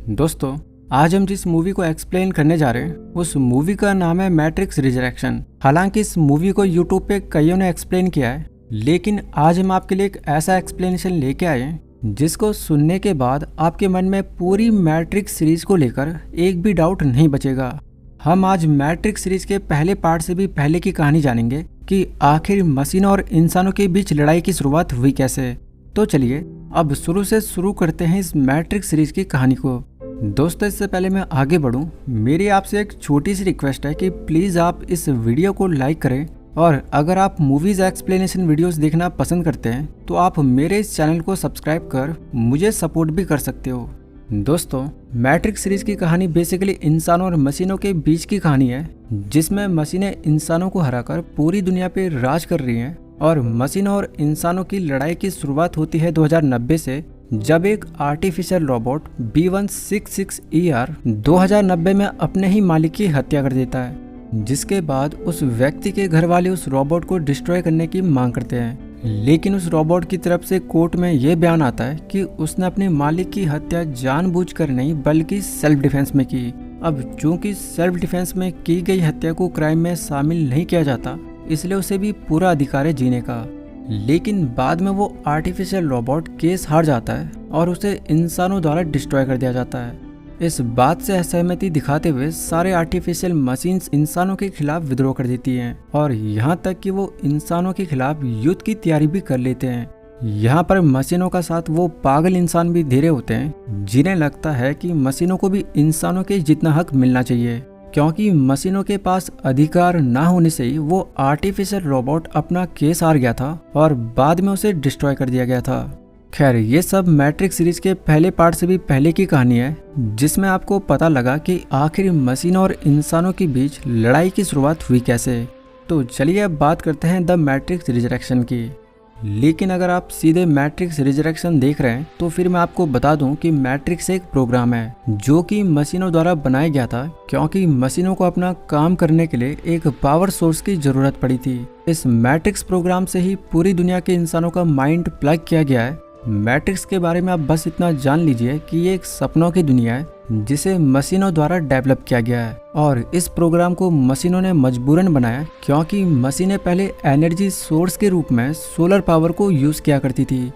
दोस्तों, आज हम जिस मूवी को एक्सप्लेन करने जा रहे हैं उस मूवी का नाम है मैट्रिक्स रिजरेक्शन। हालांकि इस मूवी को यूट्यूब पे कईयों ने एक्सप्लेन किया है, लेकिन आज हम आपके लिए एक ऐसा एक्सप्लेनेशन लेके आए हैं जिसको सुनने के बाद आपके मन में पूरी मैट्रिक्स सीरीज को लेकर एक भी डाउट नहीं बचेगा। हम आज मैट्रिक्स सीरीज के पहले पार्ट से भी पहले की कहानी जानेंगे कि आखिर मशीनों और इंसानों के बीच लड़ाई की शुरुआत हुई कैसे। तो चलिए अब शुरू से शुरू करते हैं इस मैट्रिक्स सीरीज की कहानी को। दोस्तों, इससे पहले मैं आगे बढ़ूं, मेरी आपसे एक छोटी सी रिक्वेस्ट है कि प्लीज़ आप इस वीडियो को लाइक करें, और अगर आप मूवीज एक्सप्लेनेशन वीडियोस देखना पसंद करते हैं तो आप मेरे इस चैनल को सब्सक्राइब कर मुझे सपोर्ट भी कर सकते हो। दोस्तों, मैट्रिक्स सीरीज की कहानी बेसिकली इंसानों और मशीनों के बीच की कहानी है, जिसमें मशीनें इंसानों को हराकर पूरी दुनिया पे राज कर रही हैं। और मशीनों और इंसानों की लड़ाई की शुरुआत होती है 2090 से, जब एक आर्टिफिशियल रोबोट B166ER 2090 में अपने ही मालिक की हत्या कर देता है, जिसके बाद उस व्यक्ति के घर वाले उस रोबोट को डिस्ट्रॉय करने की मांग करते हैं। लेकिन उस रोबोट की तरफ से कोर्ट में यह बयान आता है कि उसने अपने मालिक की हत्या जानबूझकर नहीं बल्कि सेल्फ डिफेंस में की। अब चूंकि सेल्फ डिफेंस में की गई हत्या को क्राइम में शामिल नहीं किया जाता, इसलिए उसे भी पूरा अधिकार है जीने का। लेकिन बाद में वो आर्टिफिशियल रोबोट केस हार जाता है और उसे इंसानों द्वारा डिस्ट्रॉय कर दिया जाता है। इस बात से असहमति दिखाते हुए सारे आर्टिफिशियल मशीन्स इंसानों के खिलाफ विद्रोह कर देती हैं, और यहाँ तक कि वो इंसानों के खिलाफ युद्ध की तैयारी भी कर लेते हैं। यहाँ पर मशीनों का साथ वो पागल इंसान भी धीरे होते हैं जिन्हें लगता है कि मशीनों को भी इंसानों के जितना हक मिलना चाहिए, क्योंकि मशीनों के पास अधिकार ना होने से ही वो आर्टिफिशियल रोबोट अपना केस हार गया था और बाद में उसे डिस्ट्रॉय कर दिया गया था। खैर, ये सब मैट्रिक्स सीरीज के पहले पार्ट से भी पहले की कहानी है, जिसमें आपको पता लगा कि आखिर मशीनों और इंसानों के बीच लड़ाई की शुरुआत हुई कैसे। तो चलिए अब बात करते हैं द मैट्रिक्स रिजरेक्शन की। लेकिन अगर आप सीधे मैट्रिक्स रिजरेक्शन देख रहे हैं तो फिर मैं आपको बता दूं कि मैट्रिक्स एक प्रोग्राम है जो कि मशीनों द्वारा बनाया गया था, क्योंकि मशीनों को अपना काम करने के लिए एक पावर सोर्स की जरूरत पड़ी थी। इस मैट्रिक्स प्रोग्राम से ही पूरी दुनिया के इंसानों का माइंड प्लग किया गया है। मैट्रिक्स के बारे में आप बस इतना जान लीजिए कि ये एक सपनों की दुनिया है जिसे मशीनों द्वारा डेवलप किया गया है, और इस प्रोग्राम को मशीनों ने मजबूरन बनाया क्योंकि मशीनें पहले एनर्जी सोर्स के रूप में सोलर पावर को यूज किया करती थी।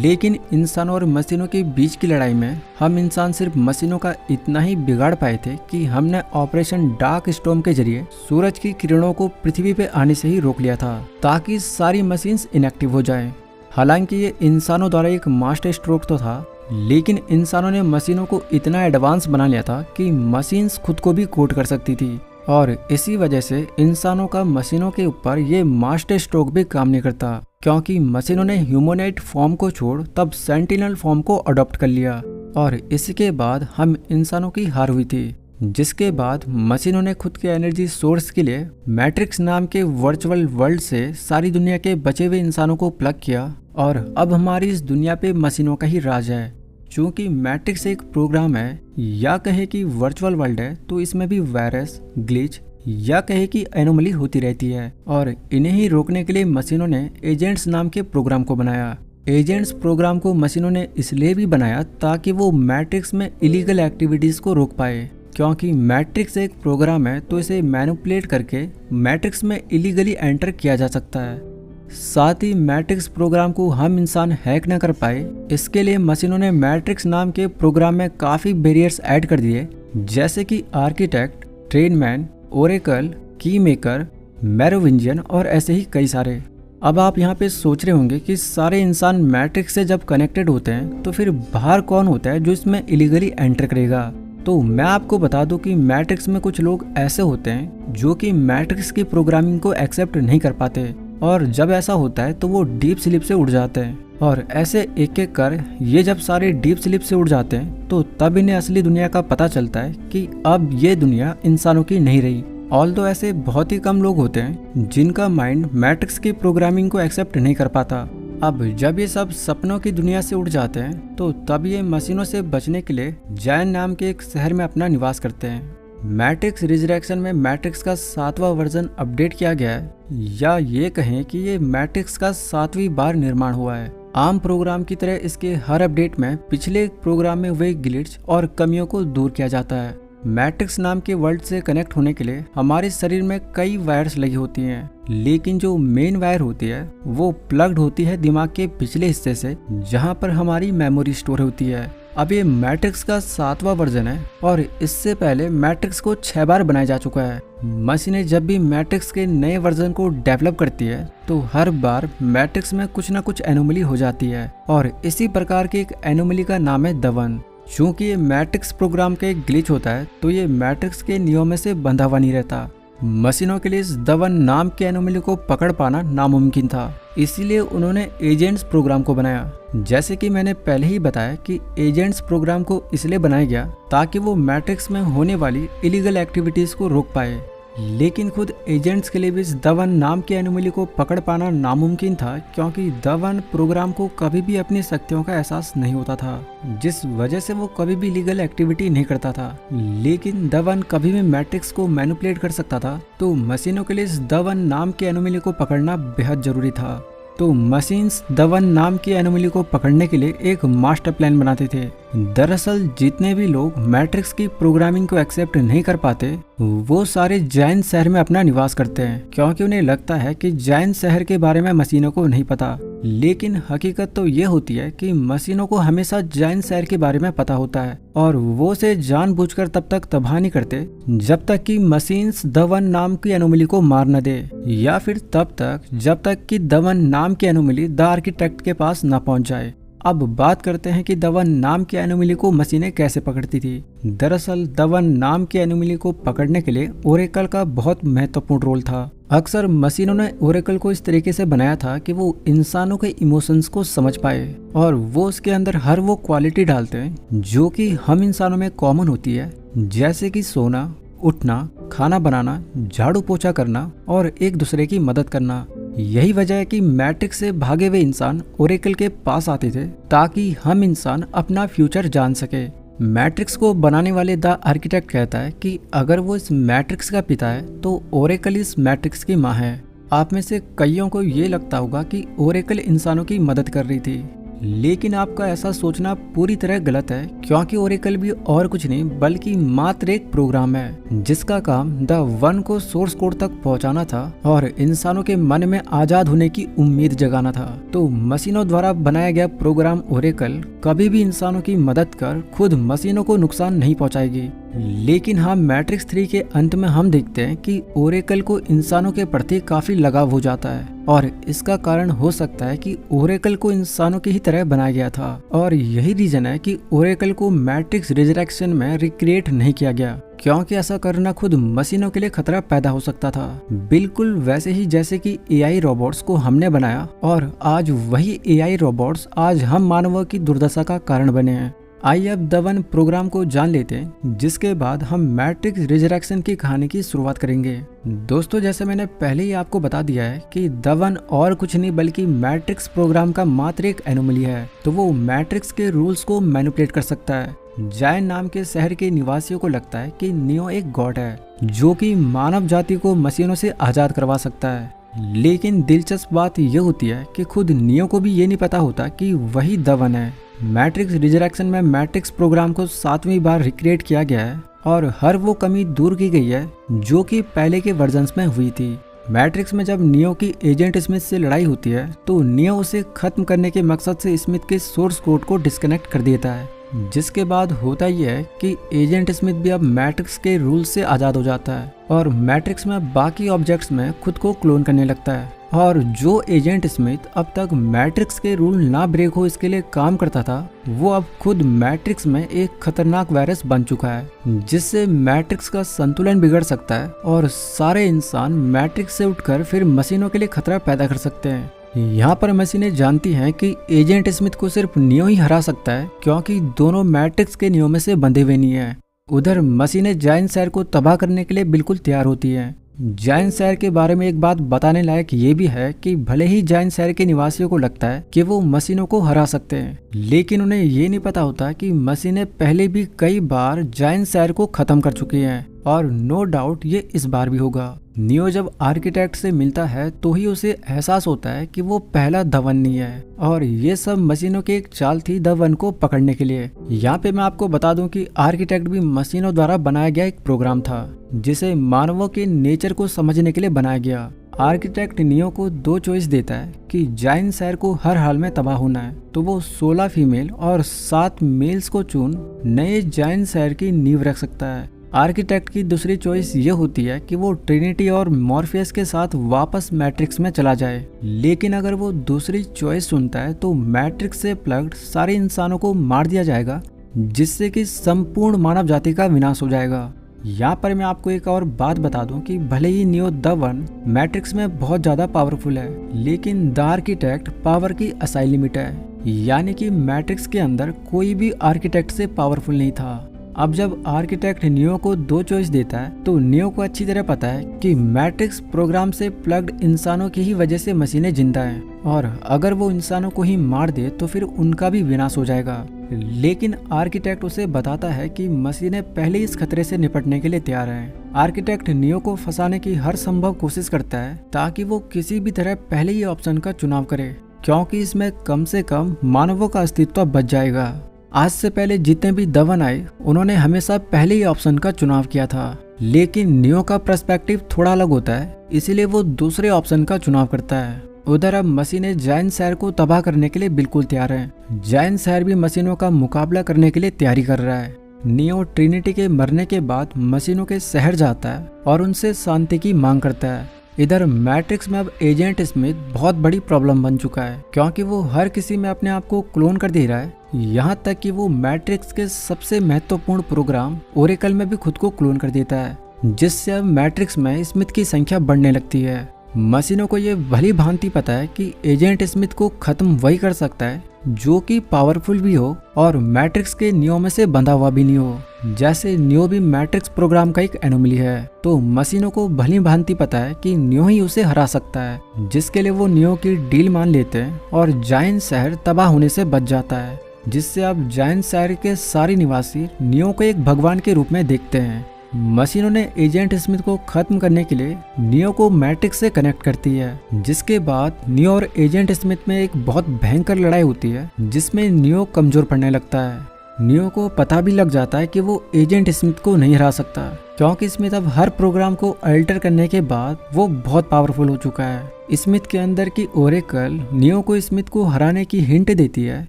लेकिन इंसानों और मशीनों के बीच की लड़ाई में हम इंसान सिर्फ मशीनों का इतना ही बिगाड़ पाए थे कि हमने ऑपरेशन डार्क स्टॉर्म के जरिए सूरज की किरणों को पृथ्वी पे आने से ही रोक लिया था, ताकि सारी मशीन्स इनएक्टिव हो जाएं। हालांकि ये इंसानों द्वारा एक मास्टर स्ट्रोक तो था, लेकिन इंसानों ने मशीनों को इतना एडवांस बना लिया था कि मशीन्स खुद को भी कोड कर सकती थी, और इसी वजह से इंसानों का मशीनों के ऊपर ये मास्टर स्ट्रोक भी काम नहीं करता, क्योंकि मशीनों ने ह्यूमनॉइड फॉर्म को छोड़ तब सेंटिनल फॉर्म को अडॉप्ट कर लिया, और इसके बाद हम इंसानों की हार हुई थी। जिसके बाद मशीनों ने खुद के एनर्जी सोर्स के लिए मैट्रिक्स नाम के वर्चुअल वर्ल्ड से सारी दुनिया के बचे हुए इंसानों को प्लग किया, और अब हमारी इस दुनिया पे मशीनों का ही राज है। चूंकि मैट्रिक्स एक प्रोग्राम है या कहे कि वर्चुअल वर्ल्ड है, तो इसमें भी वायरस, ग्लिच या कहे कि एनोमली होती रहती है, और इन्हें ही रोकने के लिए मशीनों ने एजेंट्स नाम के प्रोग्राम को बनाया। एजेंट्स प्रोग्राम को मशीनों ने इसलिए भी बनाया ताकि वो मैट्रिक्स में इलीगल एक्टिविटीज को रोक पाए, क्योंकि मैट्रिक्स एक प्रोग्राम है तो इसे मैनिपुलेट करके मैट्रिक्स में इलीगली एंटर किया जा सकता है। साथ ही मैट्रिक्स प्रोग्राम को हम इंसान हैक न कर पाए, इसके लिए मशीनों ने मैट्रिक्स नाम के प्रोग्राम में काफ़ी बैरियर्स ऐड कर दिए, जैसे कि आर्किटेक्ट, ट्रेनमैन, ओरेकल, की मेकर, मेरोविंजियन और ऐसे ही कई सारे। अब आप यहाँ पे सोच रहे होंगे कि सारे इंसान मैट्रिक्स से जब कनेक्टेड होते हैं तो फिर बाहर कौन होता है जो इसमें इलीगली एंटर करेगा। तो मैं आपको बता दूं कि मैट्रिक्स में कुछ लोग ऐसे होते हैं जो कि मैट्रिक्स की प्रोग्रामिंग को एक्सेप्ट नहीं कर पाते, और जब ऐसा होता है तो वो डीप स्लीप से उड़ जाते हैं, और ऐसे एक एक कर ये जब सारे डीप स्लीप से उड़ जाते हैं तो तब इन्हें असली दुनिया का पता चलता है कि अब ये दुनिया इंसानों की नहीं रही। ऑल्दो ऐसे बहुत ही कम लोग होते हैं जिनका माइंड मैट्रिक्स की प्रोग्रामिंग को एक्सेप्ट नहीं कर पाता। अब जब ये सब सपनों की दुनिया से उड़ जाते हैं तो तब ये मशीनों से बचने के लिए जैन नाम के एक शहर में अपना निवास करते हैं। मैट्रिक्स रिजरेक्शन में मैट्रिक्स का 7वां वर्जन अपडेट किया गया है, या ये कहें कि ये मैट्रिक्स का 7वीं बार निर्माण हुआ है। आम प्रोग्राम की तरह इसके हर अपडेट में पिछले प्रोग्राम में हुए ग्लिच और कमियों को दूर किया जाता है। मैट्रिक्स नाम के वर्ल्ड से कनेक्ट होने के लिए हमारे शरीर में कई वायर्स लगी होती हैं, लेकिन जो मेन वायर होती है वो प्लग्ड होती है दिमाग के पिछले हिस्से से, जहां पर हमारी मेमोरी स्टोर होती है। अब ये मैट्रिक्स का 7वां वर्जन है और इससे पहले मैट्रिक्स को 6 बार बनाया जा चुका है। मशीनें जब भी मैट्रिक्स के नए वर्जन को डेवलप करती है तो हर बार मैट्रिक्स में कुछ ना कुछ एनोमली हो जाती है, और इसी प्रकार की एक एनोमली का नाम है दवन। चूंकि ये मैट्रिक्स प्रोग्राम का एक ग्लिच होता है तो ये मैट्रिक्स के नियमों से बंधा हुआ नहीं रहता। मशीनों के लिए इस दवन नाम के एनोमली को पकड़ पाना नामुमकिन था, इसीलिए उन्होंने एजेंट्स प्रोग्राम को बनाया। जैसे कि मैंने पहले ही बताया कि एजेंट्स प्रोग्राम को इसलिए बनाया गया ताकि वो मैट्रिक्स में होने वाली इलीगल एक्टिविटीज को रोक पाए, लेकिन खुद एजेंट्स के लिए भी इस दवन नाम के एनोमली को पकड़ पाना नामुमकिन था, क्योंकि दवन प्रोग्राम को कभी भी अपनी शक्तियों का एहसास नहीं होता था, जिस वजह से वो कभी भी लीगल एक्टिविटी नहीं करता था। लेकिन दवन कभी भी मैट्रिक्स को मैनिपुलेट कर सकता था, तो मशीनों के लिए इस दवन नाम के एनोमली को पकड़ना बेहद जरूरी था। तो मशीन्स दवन नाम की एनोमली को पकड़ने के लिए एक मास्टर प्लान बनाते थे। दरअसल जितने भी लोग मैट्रिक्स की प्रोग्रामिंग को एक्सेप्ट नहीं कर पाते वो सारे जैन शहर में अपना निवास करते हैं, क्योंकि उन्हें लगता है कि जैन शहर के बारे में मशीनों को नहीं पता। लेकिन हकीकत तो ये होती है कि मशीनों को हमेशा जैन शहर के बारे में पता होता है, और वो उसे जानबूझकर तब तक तबाह नहीं करते जब तक कि मशीन्स दवन नाम की एनोमली को मार न दे, या फिर तब तक जब तक कि दवन नाम की एनोमली द आर्किटेक्ट के पास न पहुंच जाए। अब बात करते हैं कि दवन नाम की एनोमली को मशीनें कैसे पकड़ती थी। दरअसल दवन नाम की एनोमली को पकड़ने के लिए ओरेकल का बहुत महत्वपूर्ण रोल था। अक्सर मशीनों ने ओरेकल को इस तरीके से बनाया था कि वो इंसानों के इमोशंस को समझ पाए, और वो उसके अंदर हर वो क्वालिटी डालते हैं जो कि हम इंसानों में कॉमन होती है, जैसे कि सोना, उठना, खाना बनाना, झाड़ू पोछा करना और एक दूसरे की मदद करना। यही वजह है कि मैट्रिक्स से भागे हुए इंसान ओरेकल के पास आते थे ताकि हम इंसान अपना फ्यूचर जान सके। मैट्रिक्स को बनाने वाले द आर्किटेक्ट कहता है कि अगर वो इस मैट्रिक्स का पिता है तो ओरेकल इस मैट्रिक्स की माँ है। आप में से कईयों को ये लगता होगा कि ओरेकल इंसानों की मदद कर रही थी, लेकिन आपका ऐसा सोचना पूरी तरह गलत है, क्योंकि ओरेकल भी और कुछ नहीं बल्कि मात्र एक प्रोग्राम है जिसका काम द वन को सोर्स कोड तक पहुंचाना था और इंसानों के मन में आजाद होने की उम्मीद जगाना था। तो मशीनों द्वारा बनाया गया प्रोग्राम ओरेकल कभी भी इंसानों की मदद कर खुद मशीनों को नुकसान नहीं पहुंचाएगी। लेकिन हाँ, मैट्रिक्स 3 के अंत में हम देखते हैं कि ओरेकल को इंसानों के प्रति काफी लगाव हो जाता है, और इसका कारण हो सकता है कि ओरेकल को इंसानों की ही तरह बनाया गया था, और यही रीजन है कि ओरेकल को मैट्रिक्स रिजरेक्शन में रिक्रिएट नहीं किया गया, क्योंकि ऐसा करना खुद मशीनों के लिए खतरा पैदा हो सकता था। बिल्कुल वैसे ही जैसे कि एआई रोबोट्स को हमने बनाया, और आज वही एआई रोबोट्स आज हम मानवों की दुर्दशा का कारण बने हैं। आइए अब दवन प्रोग्राम को जान लेते हैं, जिसके बाद हम मैट्रिक्स रिजरेक्शन की कहानी की शुरुआत करेंगे। दोस्तों, जैसे मैंने पहले ही आपको बता दिया है कि दवन और कुछ नहीं बल्कि मैट्रिक्स प्रोग्राम का मात्र एक एनोमली है, तो वो मैट्रिक्स के रूल्स को मैनिपुलेट कर सकता है। जायन नाम के शहर के निवासियों को लगता है कि नियो एक गॉड है जो कि मानव जाति को मशीनों से आजाद करवा सकता है। लेकिन दिलचस्प बात यह होती है कि खुद नियो को भी ये नहीं पता होता कि वही दवन है। मैट्रिक्स रिजरेक्शन में मैट्रिक्स प्रोग्राम को 7वीं बार रिक्रिएट किया गया है, और हर वो कमी दूर की गई है जो कि पहले के वर्जन्स में हुई थी। मैट्रिक्स में जब नियो की एजेंट स्मिथ से लड़ाई होती है तो नियो उसे खत्म करने के मकसद से स्मिथ के सोर्स कोड को डिस्कनेक्ट कर देता है, जिसके बाद होता यह है कि एजेंट स्मिथ भी अब मैट्रिक्स के रूल से आज़ाद हो जाता है और मैट्रिक्स में बाकी ऑब्जेक्ट्स में खुद को क्लोन करने लगता है। और जो एजेंट स्मिथ अब तक मैट्रिक्स के रूल ना ब्रेक हो इसके लिए काम करता था, वो अब खुद मैट्रिक्स में एक खतरनाक वायरस बन चुका है, जिससे मैट्रिक्स का संतुलन बिगड़ सकता है और सारे इंसान मैट्रिक्स से उठकर फिर मशीनों के लिए खतरा पैदा कर सकते हैं। यहाँ पर मशीनें जानती हैं कि एजेंट स्मिथ को सिर्फ नियो ही हरा सकता है, क्योंकि दोनों मैट्रिक्स के नियमों से बंधे हुए नहीं है। उधर मशीनें जायंट शहर को तबाह करने के लिए बिल्कुल तैयार होती हैं। जायंट शहर के बारे में एक बात बताने लायक ये भी है कि भले ही जायंट शहर के निवासियों को लगता है कि वो मशीनों को हरा सकते हैं, लेकिन उन्हें ये नहीं पता होता कि मशीनें पहले भी कई बार जायंट शहर को खत्म कर चुकी हैं और नो डाउट ये इस बार भी होगा। नियो जब आर्किटेक्ट से मिलता है तो ही उसे एहसास होता है कि वो पहला द वन नहीं है और ये सब मशीनों की एक चाल थी द वन को पकड़ने के लिए। यहाँ पे मैं आपको बता दूं कि आर्किटेक्ट भी मशीनों द्वारा बनाया गया एक प्रोग्राम था जिसे मानवों के नेचर को समझने के लिए बनाया गया। आर्किटेक्ट नियो को 2 चॉइस देता है कि जाइन शहर को हर हाल में तबाह होना है तो वो 16 फीमेल और 7 मेल्स को चुन नए जाइन शहर की नींव रख सकता है। आर्किटेक्ट की दूसरी चॉइस ये होती है कि वो ट्रिनिटी और मॉर्फियस के साथ वापस मैट्रिक्स में चला जाए, लेकिन अगर वो दूसरी चॉइस चुनता है तो मैट्रिक्स से प्लग्ड सारे इंसानों को मार दिया जाएगा जिससे कि संपूर्ण मानव जाति का विनाश हो जाएगा। यहाँ पर मैं आपको एक और बात बता दूं कि भले ही नियो द वन मैट्रिक्स में बहुत ज्यादा पावरफुल है, लेकिन द आर्किटेक्ट पावर की असाई लिमिट है, यानी कि मैट्रिक्स के अंदर कोई भी आर्किटेक्ट से पावरफुल नहीं था। अब जब आर्किटेक्ट नियो को 2 चॉइस देता है तो नियो को अच्छी तरह पता है कि मैट्रिक्स प्रोग्राम से प्लग्ड इंसानों की ही वजह से मशीनें जिंदा हैं और अगर वो इंसानों को ही मार दे तो फिर उनका भी विनाश हो जाएगा। लेकिन आर्किटेक्ट उसे बताता है कि मशीनें पहले इस खतरे से निपटने के लिए तैयार हैं। आर्किटेक्ट नियो को फंसाने की हर संभव कोशिश करता है ताकि वो किसी भी तरह पहले ही ऑप्शन का चुनाव करे, क्योंकि इसमें कम से कम मानवों का अस्तित्व बच जाएगा। आज से पहले जितने भी द वन आए उन्होंने हमेशा पहले ही ऑप्शन का चुनाव किया था, लेकिन नियो का पर्सपेक्टिव थोड़ा अलग होता है, इसीलिए वो दूसरे ऑप्शन का चुनाव करता है। उधर अब मशीनें जाइन शहर को तबाह करने के लिए बिल्कुल तैयार हैं। जाइन शहर भी मशीनों का मुकाबला करने के लिए तैयारी कर रहा है। नियो ट्रिनिटी के मरने के बाद मशीनों के शहर जाता है और उनसे शांति की मांग करता है। इधर मैट्रिक्स में अब एजेंट स्मिथ बहुत बड़ी प्रॉब्लम बन चुका है, क्योंकि वो हर किसी में अपने आप को क्लोन कर दे रहा है, यहाँ तक कि वो मैट्रिक्स के सबसे महत्वपूर्ण प्रोग्राम ओरेकल में भी खुद को क्लोन कर देता है, जिससे अब मैट्रिक्स में स्मिथ की संख्या बढ़ने लगती है। मशीनों को ये भली भांति पता है कि एजेंट स्मिथ को खत्म वही कर सकता है जो कि पावरफुल भी हो और मैट्रिक्स के नियो में से बंधा हुआ भी नहीं हो। जैसे नियो भी मैट्रिक्स प्रोग्राम का एक एनोमली है, तो मशीनों को भली भांति पता है कि नियो ही उसे हरा सकता है, जिसके लिए वो नियो की डील मान लेते हैं और जाइन शहर तबाह होने से बच जाता है, जिससे अब जाइन शहर के सारे निवासी नियो को एक भगवान के रूप में देखते हैं। मशीनों ने एजेंट स्मिथ को खत्म करने के लिए नियो को मैट्रिक्स से कनेक्ट करती है, जिसके बाद नियो और एजेंट स्मिथ में एक बहुत भयंकर लड़ाई होती है जिसमें नियो कमजोर पड़ने लगता है। नियो को पता भी लग जाता है कि वो एजेंट स्मिथ को नहीं हरा सकता, क्योंकि स्मिथ अब हर प्रोग्राम को अल्टर करने के बाद वो बहुत पावरफुल हो चुका है। स्मिथ के अंदर की ओरेकल नियो को स्मिथ को हराने की हिंट देती है,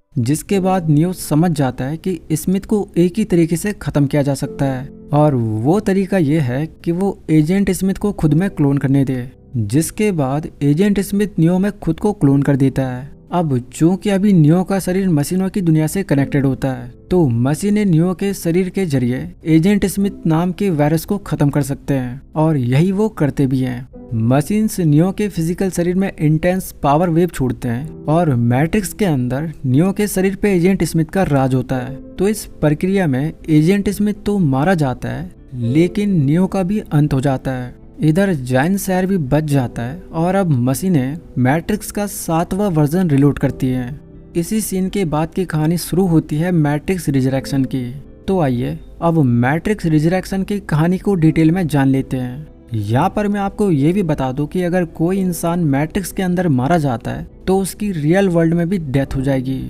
जिसके बाद नियो समझ जाता है कि स्मिथ को एक ही तरीके से खत्म किया जा सकता है, और वो तरीका ये है कि वो एजेंट स्मिथ को खुद में क्लोन करने दे, जिसके बाद एजेंट स्मिथ नियो में खुद को क्लोन कर देता है। अब चूंकि अभी नियो का शरीर मशीनों की दुनिया से कनेक्टेड होता है, तो मशीनें नियो के शरीर के जरिए एजेंट स्मिथ नाम के वायरस को खत्म कर सकते हैं, और यही वो करते भी हैं। मशीन्स नियो के फिजिकल शरीर में इंटेंस पावर वेव छोड़ते हैं और मैट्रिक्स के अंदर नियो के शरीर पे एजेंट स्मिथ का राज होता है। तो इस प्रक्रिया में एजेंट स्मिथ तो मारा जाता है, लेकिन नियो का भी अंत हो जाता है। इधर जाइन शहर भी बच जाता है और अब मशीनें मैट्रिक्स का 7वां वर्जन रिलोड करती हैं। इसी सीन के बाद की कहानी शुरू होती है मैट्रिक्स रिजरेक्शन की। तो आइए अब मैट्रिक्स रिजरेक्शन की कहानी को डिटेल में जान लेते हैं। यहाँ पर मैं आपको ये भी बता दूं कि अगर कोई इंसान मैट्रिक्स के अंदर मारा जाता है तो उसकी रियल वर्ल्ड में भी डेथ हो जाएगी।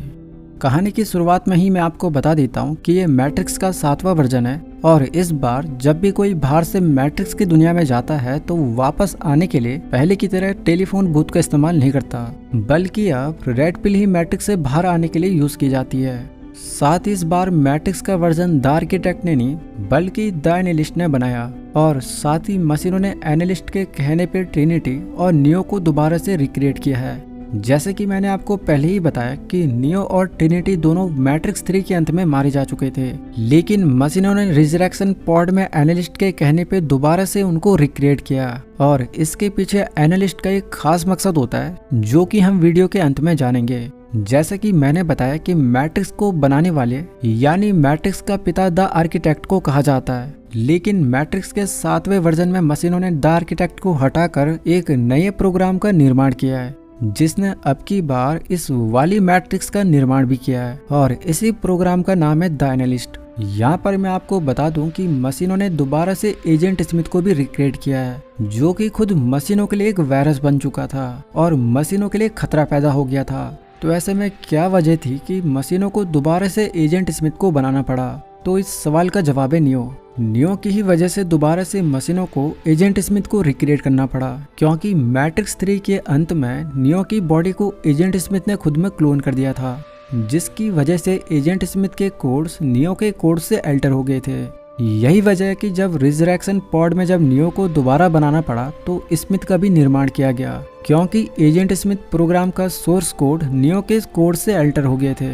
कहानी की शुरुआत में ही मैं आपको बता देता हूँ कि ये मैट्रिक्स का 7वां वर्जन है, और इस बार जब भी कोई बाहर से मैट्रिक्स की दुनिया में जाता है तो वापस आने के लिए पहले की तरह टेलीफोन बूथ का इस्तेमाल नहीं करता, बल्कि अब रेड पिल ही मैट्रिक्स से बाहर आने के लिए यूज की जाती है। साथ ही इस बार मैट्रिक्स का वर्जन द आर्किटेक्ट ने नहीं बल्कि द एनालिस्ट ने बनाया, और साथ ही मशीनों ने एनालिस्ट के कहने पर ट्रिनिटी और नियो को दोबारा से रिक्रिएट किया है। जैसे कि मैंने आपको पहले ही बताया कि नियो और ट्रिनिटी दोनों मैट्रिक्स 3 के अंत में मारे जा चुके थे, लेकिन मशीनों ने रिजरेक्शन पॉड में एनालिस्ट के कहने पे दोबारा से उनको रिक्रिएट किया, और इसके पीछे एनालिस्ट का एक खास मकसद होता है जो कि हम वीडियो के अंत में जानेंगे। जैसे कि मैंने बताया कि मैट्रिक्स को बनाने वाले यानी मैट्रिक्स का पिता द आर्किटेक्ट को कहा जाता है, लेकिन मैट्रिक्स के 7वें वर्जन में मशीनों ने द आर्किटेक्ट को हटाकर एक नए प्रोग्राम का निर्माण किया है, जिसने अब की बार इस वाली मैट्रिक्स का निर्माण भी किया है और इसी प्रोग्राम का नाम है द एनालिस्ट। यहाँ पर मैं आपको बता दूं कि मशीनों ने दोबारा से एजेंट स्मिथ को भी रिक्रिएट किया है, जो कि खुद मशीनों के लिए एक वायरस बन चुका था और मशीनों के लिए खतरा पैदा हो गया था। तो ऐसे में क्या वजह थी कि मशीनों को दोबारा से एजेंट स्मिथ को बनाना पड़ा? तो इस सवाल का जवाब है नियो की ही वजह से दोबारा से मशीनों को एजेंट स्मिथ को रिक्रिएट करना पड़ा, क्योंकि मैट्रिक्स 3 के अंत में नियो की बॉडी को एजेंट स्मिथ ने खुद में क्लोन कर दिया था, जिसकी वजह से एजेंट स्मिथ के कोड्स नियो के कोड से अल्टर हो गए थे। यही वजह है कि जब रिजरेक्शन पॉड में जब नियो को दोबारा बनाना पड़ा तो स्मिथ का भी निर्माण किया गया, क्योंकि एजेंट स्मिथ प्रोग्राम का सोर्स कोड नियो के कोड से अल्टर हो गए थे।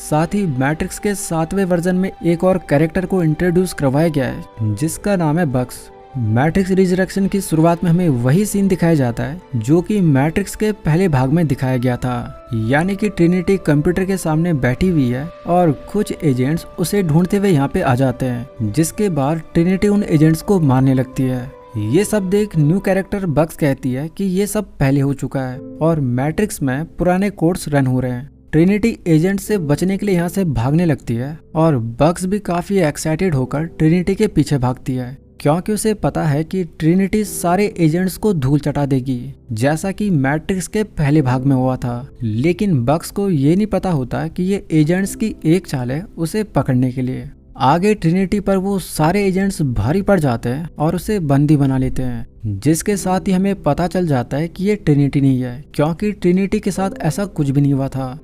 साथ ही मैट्रिक्स के 7वें वर्जन में एक और कैरेक्टर को इंट्रोड्यूस करवाया गया है, जिसका नाम है बग्स। मैट्रिक्स रिजरेक्शन की शुरुआत में हमें वही सीन दिखाया जाता है जो कि मैट्रिक्स के पहले भाग में दिखाया गया था, यानी कि ट्रिनिटी कंप्यूटर के सामने बैठी हुई है और कुछ एजेंट्स उसे ढूंढते हुए यहाँ पे आ जाते हैं, जिसके बाद ट्रिनिटी उन एजेंट्स को मारने लगती है। ये सब देख न्यू कैरेक्टर बग्स कहती है कि ये सब पहले हो चुका है और मैट्रिक्स में पुराने कोड्स रन हो रहे हैं। ट्रिनिटी एजेंट से बचने के लिए यहाँ से भागने लगती है और बग्स भी काफी एक्साइटेड होकर ट्रिनिटी के पीछे भागती है, क्योंकि उसे पता है कि ट्रिनिटी सारे एजेंट्स को धूल चटा देगी, जैसा कि मैट्रिक्स के पहले भाग में हुआ था। लेकिन बग्स को ये नहीं पता होता कि ये एजेंट्स की एक चाल है उसे पकड़ने के लिए। आगे ट्रिनिटी पर वो सारे एजेंट्स भारी पड़ जाते हैं और उसे बंदी बना लेते हैं, जिसके साथ ही हमें पता चल जाता है कि ये ट्रिनिटी नहीं है, क्योंकि ट्रिनिटी के साथ ऐसा कुछ भी नहीं हुआ था।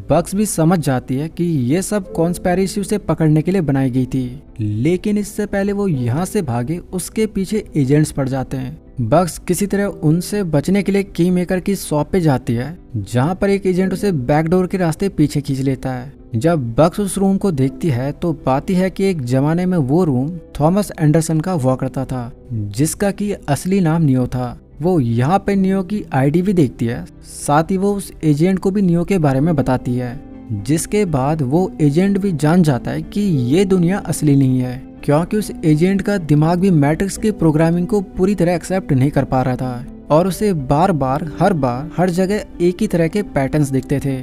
बग्स भी समझ जाती है कि ये सब कॉन्स्पिरेसी उसे पकड़ने के लिए बनाई गई थी, लेकिन इससे पहले वो यहाँ से भागे उसके पीछे एजेंट्स पड़ जाते हैं। बग्स किसी तरह उनसे बचने के लिए की मेकर की शॉप पे जाती है, जहाँ पर एक एजेंट उसे बैकडोर के रास्ते पीछे खींच लेता है। जब बग्स उस रूम को देखती है तो पाती है कि एक जमाने में वो रूम थॉमस एंडरसन का हुआ करता था, जिसका कि असली नाम नियो था। वो यहाँ पे नियो की आईडी भी देखती है, साथ ही वो उस एजेंट को भी नियो के बारे में बताती है, जिसके बाद वो एजेंट भी जान जाता है कि ये दुनिया असली नहीं है, क्योंकि उस एजेंट का दिमाग भी मैट्रिक्स की प्रोग्रामिंग को पूरी तरह एक्सेप्ट नहीं कर पा रहा था और उसे बार बार हर जगह एक ही तरह के पैटर्न्स दिखते थे।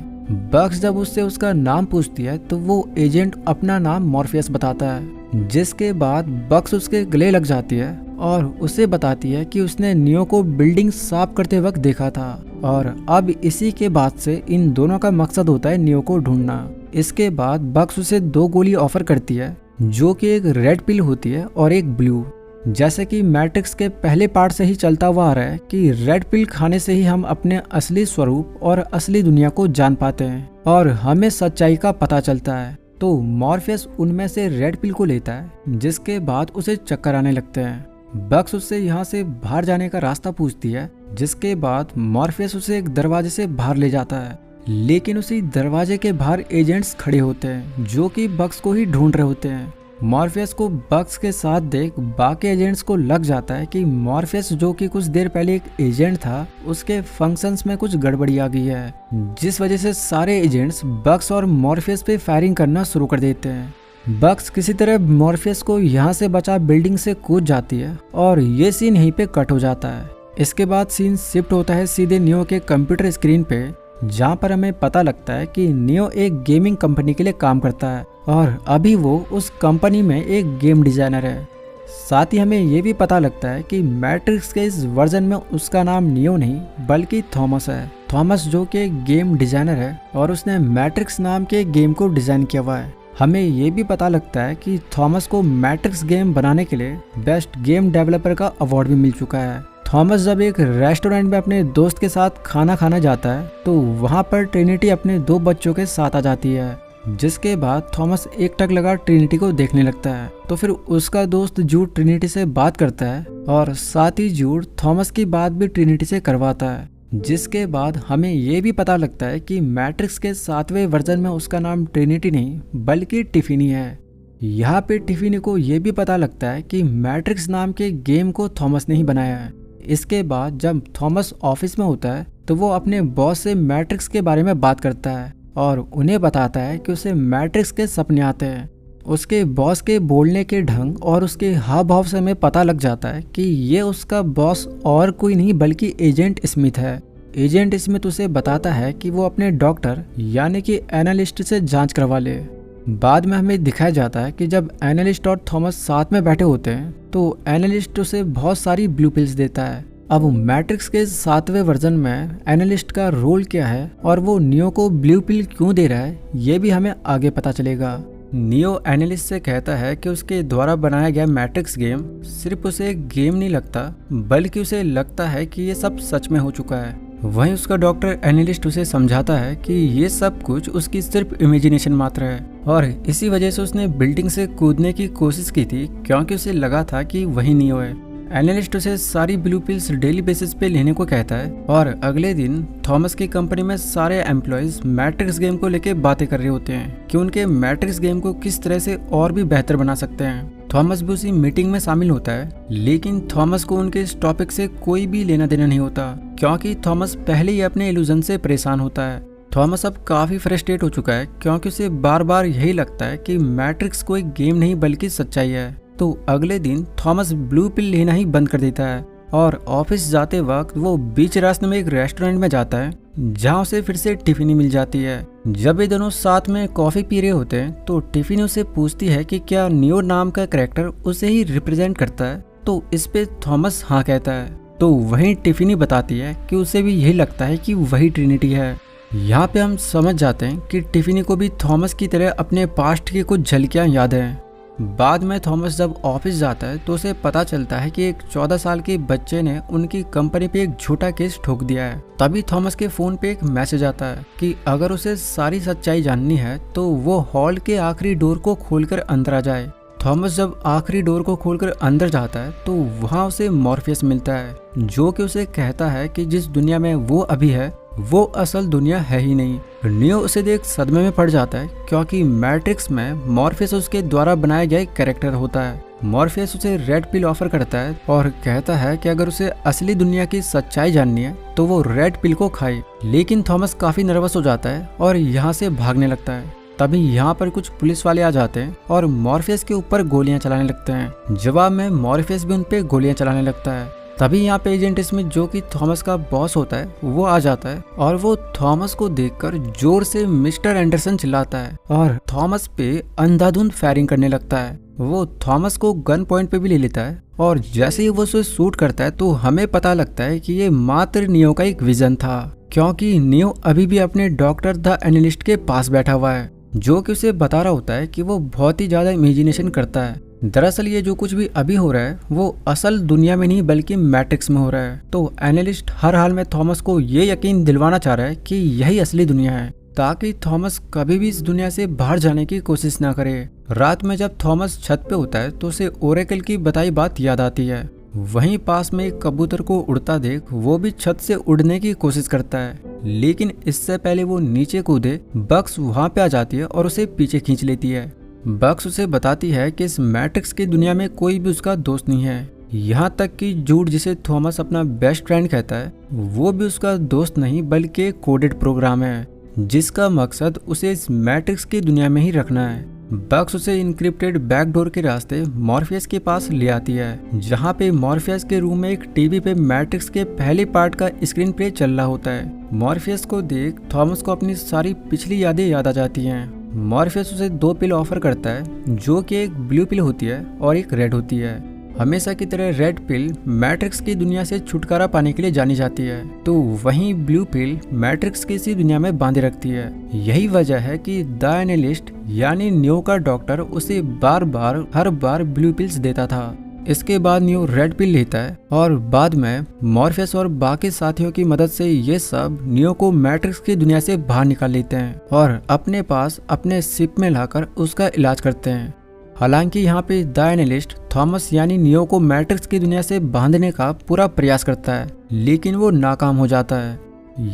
बग्स जब उससे उसका नाम पूछती है तो वो एजेंट अपना नाम मॉर्फियस बताता है, जिसके बाद बग्स उसके गले लग जाती है और उसे बताती है कि उसने नियो को बिल्डिंग साफ करते वक्त देखा था और अब इसी के बाद से इन दोनों का मकसद होता है नियो को ढूंढना। इसके बाद बग्स उसे 2 गोली ऑफर करती है, जो कि एक रेड पिल होती है और एक ब्लू। जैसे कि मैट्रिक्स के पहले पार्ट से ही चलता हुआ आ रहा है कि रेड पिल खाने से ही हम अपने असली स्वरूप और असली दुनिया को जान पाते हैं और हमें सच्चाई का पता चलता है। तो मॉर्फियस उनमें से रेड पिल को लेता है, जिसके बाद उसे चक्कर आने लगते हैं। बग्स उससे यहाँ से बाहर जाने का रास्ता पूछती है, जिसके बाद मॉर्फियस उसे एक दरवाजे से बाहर ले जाता है, लेकिन उसी दरवाजे के बाहर एजेंट्स खड़े होते हैं जो कि बग्स को ही ढूंढ रहे होते हैं। मॉर्फियस को बग्स के साथ देख बाकी एजेंट्स को लग जाता है कि मॉर्फियस, जो कि कुछ देर पहले एक एजेंट था, उसके फंक्शंस में कुछ गड़बड़ी आ गई है, जिस वजह से सारे एजेंट्स बग्स और मॉर्फियस पे फायरिंग करना शुरू कर देते हैं। बग्स किसी तरह मॉर्फियस को यहाँ से बचा बिल्डिंग से कूद जाती है और ये सीन यहीं पे कट हो जाता है। इसके बाद सीन शिफ्ट होता है सीधे नियो के कंप्यूटर स्क्रीन पे, जहाँ पर हमें पता लगता है कि नियो एक गेमिंग कंपनी के लिए काम करता है और अभी वो उस कंपनी में एक गेम डिजाइनर है। साथ ही हमें ये भी पता लगता है कि मैट्रिक्स के इस वर्जन में उसका नाम नियो नहीं बल्कि थॉमस है। थॉमस जो कि एक गेम डिजाइनर है और उसने मैट्रिक्स नाम के गेम को डिजाइन किया हुआ है। हमें ये भी पता लगता है कि थॉमस को मैट्रिक्स गेम बनाने के लिए बेस्ट गेम डेवलपर का अवार्ड भी मिल चुका है। थॉमस जब एक रेस्टोरेंट में अपने दोस्त के साथ खाना खाना जाता है तो वहाँ पर ट्रिनिटी अपने 2 बच्चों के साथ आ जाती है, जिसके बाद थॉमस एकटक लगा ट्रिनिटी को देखने लगता है। तो फिर उसका दोस्त जूड ट्रिनिटी से बात करता है और साथ ही जूड थॉमस की बात भी ट्रिनिटी से करवाता है, जिसके बाद हमें ये भी पता लगता है कि मैट्रिक्स के 7वें वर्जन में उसका नाम ट्रिनिटी नहीं बल्कि टिफिनी है। यहाँ पे टिफिनी को ये भी पता लगता है कि मैट्रिक्स नाम के गेम को थॉमस ने ही बनाया है। इसके बाद जब थॉमस ऑफिस में होता है तो वो अपने बॉस से मैट्रिक्स के बारे में बात करता है और उन्हें बताता है कि उसे मैट्रिक्स के सपने आते हैं। उसके बॉस के बोलने के ढंग और उसके हाव भाव से हमें पता लग जाता है कि ये उसका बॉस और कोई नहीं बल्कि एजेंट स्मिथ है। एजेंट स्मिथ उसे बताता है कि वो अपने डॉक्टर यानी कि एनालिस्ट से जांच करवा ले। बाद में हमें दिखाया जाता है कि जब एनालिस्ट और थॉमस साथ में बैठे होते हैं तो एनालिस्ट उसे बहुत सारी ब्लू पिल्स देता है। अब मैट्रिक्स के 7वें वर्जन में एनालिस्ट का रोल क्या है और वो नियो को ब्लू पिल क्यों दे रहा है, ये भी हमें आगे पता चलेगा। नियो एनालिस्ट से कहता है कि उसके द्वारा बनाया गया मैट्रिक्स गेम सिर्फ उसे एक गेम नहीं लगता, बल्कि उसे लगता है कि ये सब सच में हो चुका है। वहीं उसका डॉक्टर एनालिस्ट उसे समझाता है कि ये सब कुछ उसकी सिर्फ इमेजिनेशन मात्र है और इसी वजह से उसने बिल्डिंग से कूदने की कोशिश की थी, क्योंकि उसे लगा था कि वही नियो है। एनालिस्ट उसे सारी ब्लू पिल्स डेली बेसिस पे लेने को कहता है और अगले दिन थॉमस की कंपनी में सारे एम्प्लॉयज मैट्रिक्स गेम को लेके बातें कर रहे होते हैं कि उनके मैट्रिक्स गेम को किस तरह से और भी बेहतर बना सकते हैं। थॉमस भी उसी मीटिंग में शामिल होता है, लेकिन थॉमस को उनके इस टॉपिक से कोई भी लेना देना नहीं होता, क्योंकि थॉमस पहले ही अपने इल्यूजन से परेशान होता है। थॉमस अब काफी फ्रस्ट्रेट हो चुका है, क्योंकि उसे बार बार यही लगता है कि मैट्रिक्स कोई गेम नहीं बल्कि सच्चाई है। तो अगले दिन थॉमस ब्लू पिल लेना ही बंद कर देता है और ऑफिस जाते वक्त वो बीच रास्ते में एक रेस्टोरेंट में जाता है, जहाँ उसे फिर से टिफिनी मिल जाती है। जब ये दोनों साथ में कॉफी पी रहे होते हैं तो टिफिनी उसे पूछती है कि क्या नियो नाम का कैरेक्टर उसे ही रिप्रेजेंट करता है, तो इस पे थॉमस हाँ कहता है। तो वहीं टिफिनी बताती है कि उसे भी यही लगता है कि वही ट्रिनिटी है। यहाँ पे हम समझ जाते हैं कि टिफिनी को भी थॉमस की तरह अपने पास्ट की कुछ झलकियाँ याद हैं। बाद में थॉमस जब ऑफिस जाता है तो उसे पता चलता है कि एक 14 साल के बच्चे ने उनकी कंपनी पे एक झूठा केस ठोक दिया है। तभी थॉमस के फोन पे एक मैसेज आता है कि अगर उसे सारी सच्चाई जाननी है तो वो हॉल के आखिरी डोर को खोलकर अंदर आ जाए। थॉमस जब आखिरी डोर को खोलकर अंदर जाता है तो वहाँ उसे मॉर्फियस मिलता है, जो कि उसे कहता है कि जिस दुनिया में वो अभी है वो असल दुनिया है ही नहीं। नियो उसे देख सदमे में पड़ जाता है, क्योंकि मैट्रिक्स में मॉर्फियस उसके द्वारा बनाया गया एक कैरेक्टर होता है। मॉर्फियस उसे रेड पिल ऑफर करता है और कहता है कि अगर उसे असली दुनिया की सच्चाई जाननी है तो वो रेड पिल को खाए। लेकिन थॉमस काफी नर्वस हो जाता है और यहाँ से भागने लगता है। तभी यहाँ पर कुछ पुलिस वाले आ जाते हैं और मॉर्फियस के ऊपर गोलियां चलाने लगते हैं। जवाब में मॉर्फियस भी उन पे गोलियां चलाने लगता है। तभी यहाँ पे एजेंट स्मिथ, जो कि थॉमस का बॉस होता है, वो आ जाता है और वो थॉमस को देखकर जोर से मिस्टर एंडरसन चिल्लाता है और थॉमस पे अंधाधुंध फायरिंग करने लगता है। वो थॉमस को गन पॉइंट पे भी ले लेता है और जैसे ही वो उसे शूट करता है तो हमें पता लगता है कि ये मात्र नियो का एक विजन था, क्योंकि नियो अभी भी अपने डॉक्टर द एनालिस्ट के पास बैठा हुआ है, जो कि उसे बता रहा होता है कि वो बहुत ही ज्यादा इमेजिनेशन करता है। दरअसल ये जो कुछ भी अभी हो रहा है वो असल दुनिया में नहीं बल्कि मैट्रिक्स में हो रहा है। तो एनालिस्ट हर हाल में थॉमस को ये यकीन दिलवाना चाह रहा है कि यही असली दुनिया है, ताकि थॉमस कभी भी इस दुनिया से बाहर जाने की कोशिश ना करे। रात में जब थॉमस छत पे होता है तो उसे ओरेकल की बताई बात याद आती है। वहीं पास में एक कबूतर को उड़ता देख वो भी छत से उड़ने की कोशिश करता है, लेकिन इससे पहले वो नीचे कूदे बक्स वहाँ पे आ जाती है और उसे पीछे खींच लेती है। बक्स उसे बताती है कि इस मैट्रिक्स की दुनिया में कोई भी उसका दोस्त नहीं है। यहाँ तक कि जूड, जिसे थॉमस अपना बेस्ट फ्रेंड कहता है, वो भी उसका दोस्त नहीं बल्कि एक कोडेड प्रोग्राम है, जिसका मकसद उसे इस मैट्रिक्स की दुनिया में ही रखना है। बक्स उसे इनक्रिप्टेड बैकडोर के रास्ते मॉर्फियस के पास ले आती है, जहाँ पे मॉर्फियस के रूम में एक टीवी पे मैट्रिक्स के पहले पार्ट का स्क्रीन प्ले चल रहा होता है। मॉर्फियस को देख थॉमस को अपनी सारी पिछली यादें याद आ जाती हैं। मॉर्फियस उसे 2 पिल ऑफर करता है, जो कि एक ब्लू पिल होती है और एक रेड होती है। हमेशा की तरह रेड पिल मैट्रिक्स की दुनिया से छुटकारा पाने के लिए जानी जाती है, तो वहीं ब्लू पिल मैट्रिक्स की इसी दुनिया में बांधे रखती है। यही वजह है कि द एनालिस्ट यानी नियो का डॉक्टर उसे हर बार ब्लू पिल्स देता था। इसके बाद नियो रेड पिल लेता है और बाद में मॉर्फियस और बाकी साथियों की मदद से ये सब नियो को मैट्रिक्स की दुनिया से बाहर निकाल लेते हैं और अपने पास अपने शिप में लाकर उसका इलाज करते हैं। हालांकि यहाँ पे द एनालिस्ट थॉमस यानी नियो को मैट्रिक्स की दुनिया से बांधने का पूरा प्रयास करता है, लेकिन वो नाकाम हो जाता है।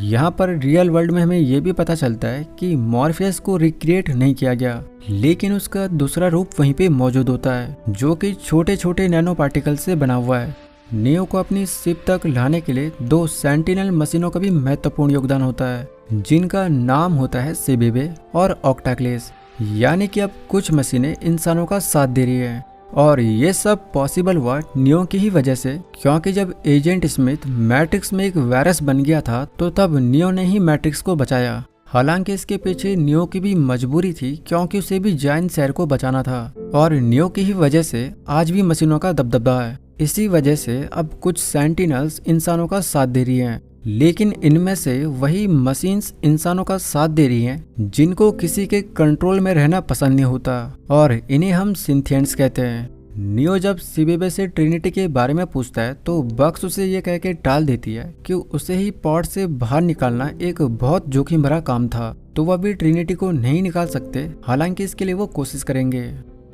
यहाँ पर रियल वर्ल्ड में हमें ये भी पता चलता है कि मॉर्फियस को रिक्रिएट नहीं किया गया, लेकिन उसका दूसरा रूप वहीं पे मौजूद होता है, जो कि छोटे छोटे नैनो पार्टिकल से बना हुआ है। नियो को अपनी शिप तक लाने के लिए 2 सेंटिनल मशीनों का भी महत्वपूर्ण योगदान होता है, जिनका नाम होता है सिबिबे और ऑक्टाक्लेस। यानी कि अब कुछ मशीनें इंसानों का साथ दे रही है और ये सब पॉसिबल हुआ नियो की ही वजह से, क्योंकि जब एजेंट स्मिथ मैट्रिक्स में एक वायरस बन गया था तो तब नियो ने ही मैट्रिक्स को बचाया। हालांकि इसके पीछे नियो की भी मजबूरी थी, क्योंकि उसे भी जायंट शहर को बचाना था और नियो की ही वजह से आज भी मशीनों का दबदबा है। इसी वजह से अब कुछ सेंटिनल्स इंसानों का साथ दे रही हैं, लेकिन इनमें से वही मशीन्स इंसानों का साथ दे रही हैं जिनको किसी के कंट्रोल में रहना पसंद नहीं होता, और इन्हें हम सिंथियंट्स कहते हैं। नियो जब सीबीबी से ट्रिनिटी के बारे में पूछता है तो बक्स उसे ये कह के टाल देती है कि उसे ही पॉड से बाहर निकालना एक बहुत जोखिम भरा काम था, तो वह भी ट्रिनिटी को नहीं निकाल सकते। हालांकि इसके लिए वो कोशिश करेंगे।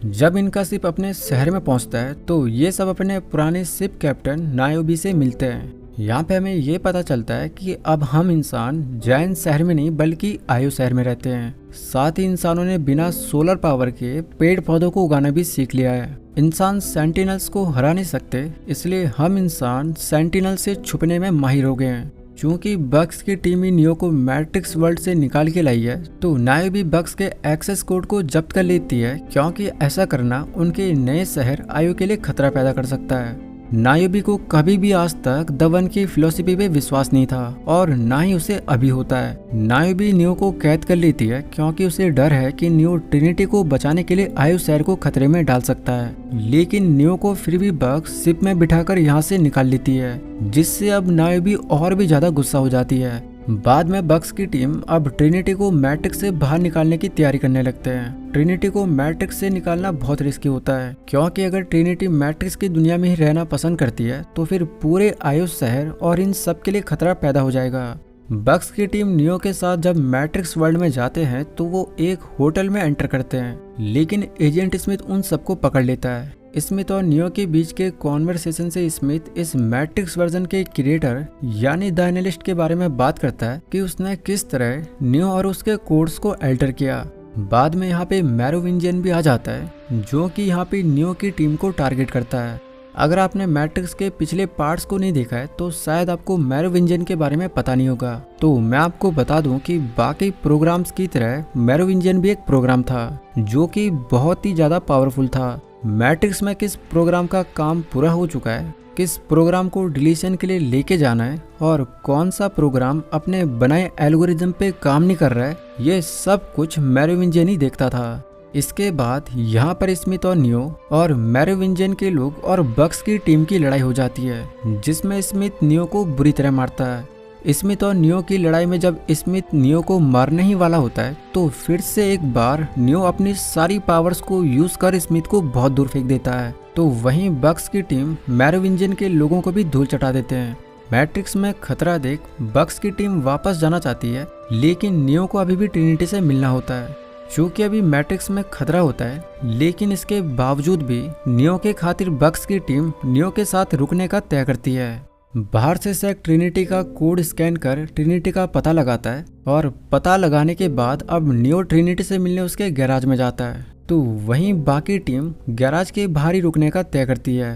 जब इनका शिप अपने शहर में पहुंचता है तो ये सब अपने पुराने शिप कैप्टन नायोबी से मिलते हैं। यहाँ पे हमें ये पता चलता है कि अब हम इंसान जायंट शहर में नहीं बल्कि आयो शहर में रहते हैं। साथ ही इंसानों ने बिना सोलर पावर के पेड़ पौधों को उगाना भी सीख लिया है। इंसान सेंटिनल्स को हरा नहीं सकते, इसलिए हम इंसान सेंटिनल से छुपने में माहिर हो गए हैं। चूंकि बक्स की टीम ही नियो को मैट्रिक्स वर्ल्ड से निकाल के लाई है, तो नायोबी बक्स के एक्सेस कोड को जब्त कर लेती है, क्योंकि ऐसा करना उनके नए शहर आयो के लिए खतरा पैदा कर सकता है। नायोबी को कभी भी आज तक द वन की फिलॉसफी पे विश्वास नहीं था और ना ही उसे अभी होता है। नायोबी नियो को कैद कर लेती है, क्योंकि उसे डर है कि नियो ट्रिनिटी को बचाने के लिए आयो शहर को खतरे में डाल सकता है। लेकिन नियो को फिर भी बक्स शिप में बिठाकर यहाँ से निकाल लेती है, जिससे अब नायोबी और भी ज्यादा गुस्सा हो जाती है। बाद में बक्स की टीम अब ट्रिनिटी को मैट्रिक्स से बाहर निकालने की तैयारी करने लगते हैं। ट्रिनिटी को मैट्रिक्स से निकालना बहुत रिस्की होता है, क्योंकि अगर ट्रिनिटी मैट्रिक्स की दुनिया में ही रहना पसंद करती है तो फिर पूरे आयो शहर और इन सब के लिए खतरा पैदा हो जाएगा। बक्स की टीम नियो के साथ जब मैट्रिक्स वर्ल्ड में जाते हैं तो वो एक होटल में एंटर करते हैं, लेकिन एजेंट स्मिथ उन सबको पकड़ लेता है। स्मिथ और नियो के बीच के कॉन्वर्सेशन से स्मिथ इस मैट्रिक्स वर्जन के क्रिएटर यानी द एनालिस्ट के बारे में बात करता है कि उसने किस तरह नियो और उसके कोड्स को अल्टर किया। बाद में यहाँ पे मैरोविंजियन भी आ जाता है, जो कि यहाँ पे नियो की टीम को टारगेट करता है। अगर आपने मैट्रिक्स के पिछले पार्ट्स को नहीं देखा है तो शायद आपको मैरोविंजियन के बारे में पता नहीं होगा। तो मैं आपको बता दूं कि बाकी प्रोग्राम्स की तरह मैरोविंजियन भी एक प्रोग्राम था, जो कि बहुत ही ज्यादा पावरफुल था। मैट्रिक्स में किस प्रोग्राम का काम पूरा हो चुका है, किस प्रोग्राम को डिलीशन के लिए लेके जाना है और कौन सा प्रोग्राम अपने बनाए एल्गोरिदम पे काम नहीं कर रहा है, ये सब कुछ मैरोविंजियन ही देखता था। इसके बाद यहाँ पर स्मिथ और नियो और मैरोविंजियन के लोग और बक्स की टीम की लड़ाई हो जाती है, जिसमें स्मिथ नियो को बुरी तरह मारता है। स्मिथ और नियो की लड़ाई में जब स्मिथ नियो को मारने ही वाला होता है तो फिर से एक बार नियो अपनी सारी पावर्स को यूज कर स्मिथ को बहुत दूर फेंक देता है। तो वहीं बक्स की टीम मैरोविंजियन के लोगों को भी धूल चटा देते हैं। मैट्रिक्स में खतरा देख बक्स की टीम वापस जाना चाहती है, लेकिन नियो को अभी भी ट्रिनिटी से मिलना होता है। चूँकि अभी मैट्रिक्स में खतरा होता है, लेकिन इसके बावजूद भी नियो के खातिर बक्स की टीम नियो के साथ रुकने का तय करती है। बाहर से शेक ट्रिनिटी का कोड स्कैन कर ट्रिनिटी का पता लगाता है और पता लगाने के बाद अब नियो ट्रिनिटी से मिलने उसके गैराज में जाता है। तो वहीं बाकी टीम गैराज के बाहर ही रुकने का तय करती है।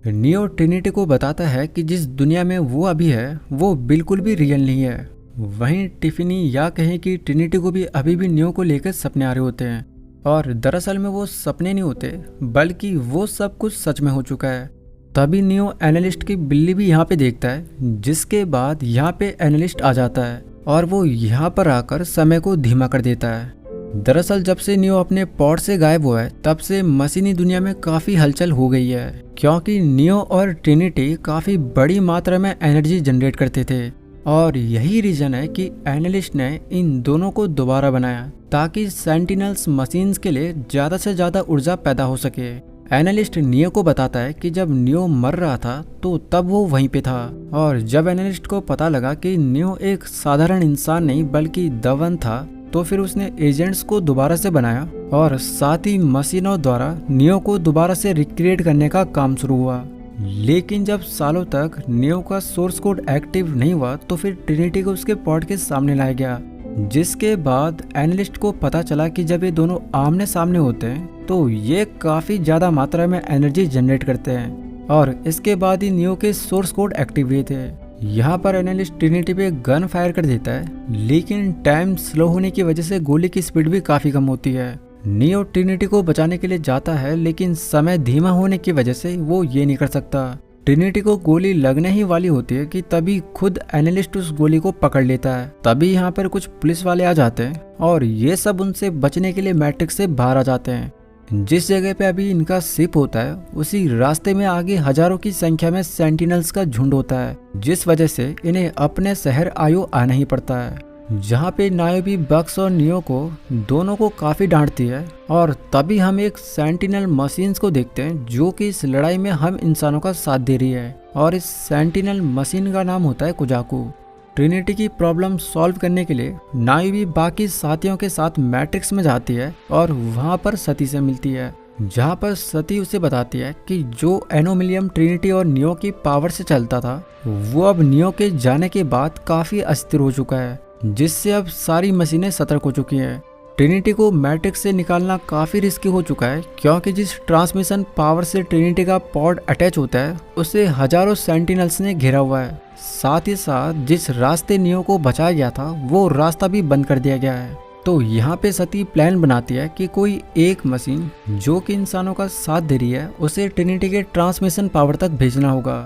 नियो ट्रिनिटी को बताता है कि जिस दुनिया में वो अभी है वो बिल्कुल भी रियल नहीं है। वहीं टिफिनी या कहें कि ट्रिनिटी को भी अभी भी नियो को लेकर सपने आ रहे होते हैं, और दरअसल में वो सपने नहीं होते बल्कि वो सब कुछ सच में हो चुका है। तभी नियो एनालिस्ट की बिल्ली भी यहाँ पे देखता है, जिसके बाद यहाँ पे एनालिस्ट आ जाता है और वो यहाँ पर आकर समय को धीमा कर देता है। दरअसल जब से नियो अपने पॉड से गायब हुआ है तब से मशीनी दुनिया में काफी हलचल हो गई है, क्योंकि नियो और ट्रिनिटी काफी बड़ी मात्रा में एनर्जी जनरेट करते थे, और यही रीजन है कि एनालिस्ट ने इन दोनों को दोबारा बनाया ताकि सेंटिनल्स मशीन्स के लिए ज्यादा से ज्यादा ऊर्जा पैदा हो सके। एनालिस्ट नियो को बताता है कि जब नियो मर रहा था तो तब वो वहीं पे था, और जब एनालिस्ट को पता लगा कि नियो एक साधारण इंसान नहीं बल्कि द वन था तो फिर उसने एजेंट्स को दोबारा से बनाया और साथ ही मशीनों द्वारा नियो को दोबारा से रिक्रिएट करने का काम शुरू हुआ। लेकिन जब सालों तक नियो का सोर्स कोड एक्टिव नहीं हुआ तो फिर ट्रिनिटी को उसके पॉड के सामने लाया गया, जिसके बाद एनालिस्ट को पता चला कि जब ये दोनों आमने सामने होते हैं तो ये काफी ज्यादा मात्रा में एनर्जी जनरेट करते हैं, और इसके बाद ही नियो के सोर्स कोड एक्टिव हुए थे। यहाँ पर एनालिस्ट ट्रिनिटी पे गन फायर कर देता है, लेकिन टाइम स्लो होने की वजह से गोली की स्पीड भी काफी कम होती है। नियो ट्रिनिटी को बचाने के लिए जाता है, लेकिन समय धीमा होने की वजह से वो ये नहीं कर सकता। ट्रिनिटी को गोली लगने ही वाली होती है कि तभी खुद एनालिस्ट उस गोली को पकड़ लेता है। तभी यहाँ पर कुछ पुलिस वाले आ जाते हैं और ये सब उनसे बचने के लिए मैट्रिक्स से बाहर आ जाते हैं। जिस जगह पे अभी इनका शिप होता है उसी रास्ते में आगे हजारों की संख्या में सेंटिनल्स का झुंड होता है, जिस वजह से इन्हें अपने शहर आयो आना ही पड़ता है, जहाँ पे नायोबी बक्स और नियो को दोनों को काफी डांटती है। और तभी हम एक सेंटिनल मशीन्स को देखते हैं जो कि इस लड़ाई में हम इंसानों का साथ दे रही है, और इस सेंटिनल मशीन का नाम होता है कुजाकू। ट्रिनिटी की प्रॉब्लम सॉल्व करने के लिए नायोबी बाकी साथियों के साथ मैट्रिक्स में जाती है और वहाँ पर सती से मिलती है, जहाँ पर सती उसे बताती है कि जो एनोमिलियम ट्रिनिटी और नियो की पावर से चलता था वो अब नियो के जाने के बाद काफी अस्थिर हो चुका है, जिससे अब सारी मशीनें सतर्क हो चुकी हैं। ट्रिनिटी को मैट्रिक्स से निकालना काफी रिस्की हो चुका है, क्योंकि जिस ट्रांसमिशन पावर से ट्रिनिटी का पॉड अटैच होता है उसे हजारों सेंटिनल्स ने घेरा हुआ है। साथ ही साथ जिस रास्ते नियो को बचाया गया था वो रास्ता भी बंद कर दिया गया है। तो यहाँ पे सती प्लान बनाती है कि कोई एक मशीन जो कि इंसानों का साथ दे रही है उसे ट्रिनिटी के ट्रांसमिशन पावर तक भेजना होगा।